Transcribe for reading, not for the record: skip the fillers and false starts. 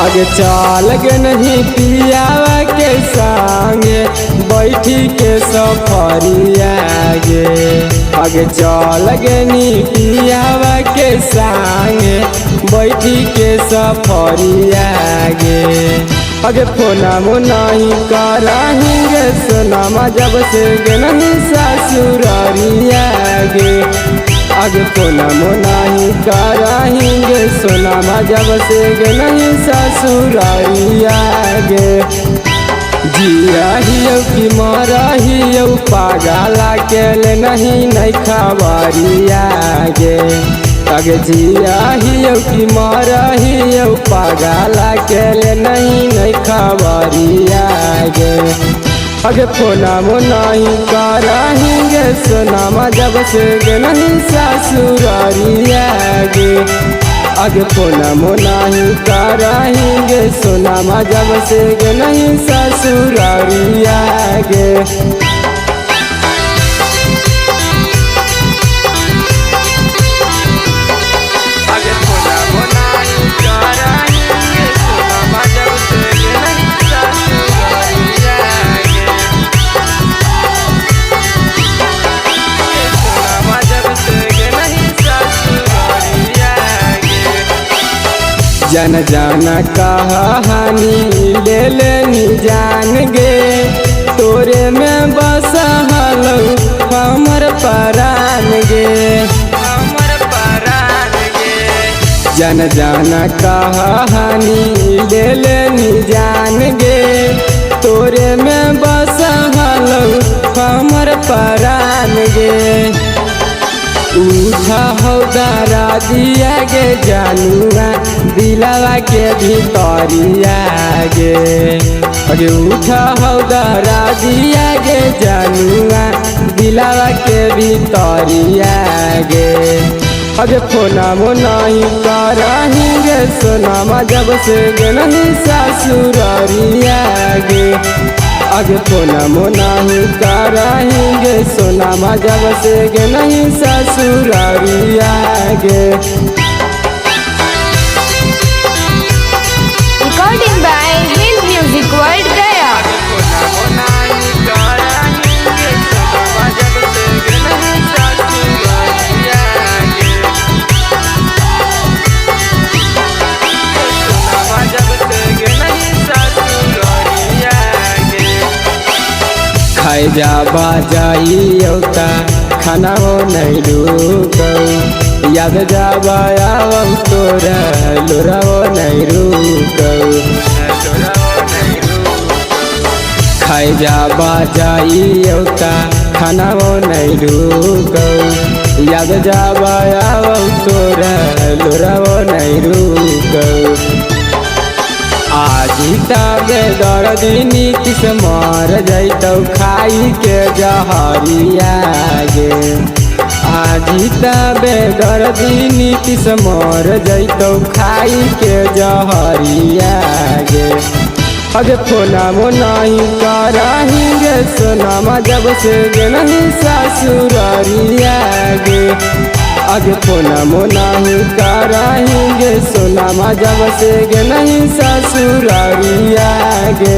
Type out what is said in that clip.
आगे चल गे नहीं पियावा के संगे बैठी के सफरिया गे। आगे चल गे नहीं पियावा के संगे बैठी के सफरिया गे। आगे फोना मो नहीं कराएंगे सोनामा जब से गे नहीं ससुरारिया गे। आगे फोना मो नहीं कराएंगे सोनामा जब से गे नहीं ससुरारिया गे। जिया हियो कि मरा हियो पागला के ले नहीं खबरिया गे। आगे जिया हियो कि मरा हियो पागला के ले नहीं खबरिया गे। आगे फोना मो नहीं कराएंगे सोनामा जब से गे नहीं ससुरारिया गे। आगे फोना मो नहीं कराएंगे सोनामा जब से गे नहीं ससुरारिया गे। जन जाना कहानी ले लेनी जान गे। तोरे में बस हलो हमर परान गे। जन जाना कहानी ले लेनी जान गे। तोरे में बस हलो हमर परान गे। उठा हो दारा दिया गे जानुआ दिलावा के भीतरिया गे। अरे उठा हो दारा दिया गे जानुआ दिलावा के भीतरिया गे। अरे फोना मो नहीं कराएंगे सोनामा जब से गे नहीं ससुरारिया गे। आगे फोना मो नहीं कराएंगे सोनामा जब से गे नहीं ससुरारिया गे। Recording by Hill Music World Gaya। खाए जा बाजाई औता खाना वो नहीं रुकौ। याद जा बायाव तोरा लोरा वो नहीं रुकौ। खाए जा बाजाई औता खाना वो नहीं रुकौ। याद जा बायाव तोरा लोरा वो नहीं रुकौ। आजी तबे दर्दिनी किस मर जैतौ खाई के जहरिया गे। आजी तबे दर्दिनी किस मर जैतौ खाई के जहरिया गे। अगे फोना मो नहीं कराएंगे सोनामा जब से गे नहीं ससुरारिया गे। आगे फोना मो नहीं कराएंगे सोनामा जब से गे नहीं ससुरारिया गे।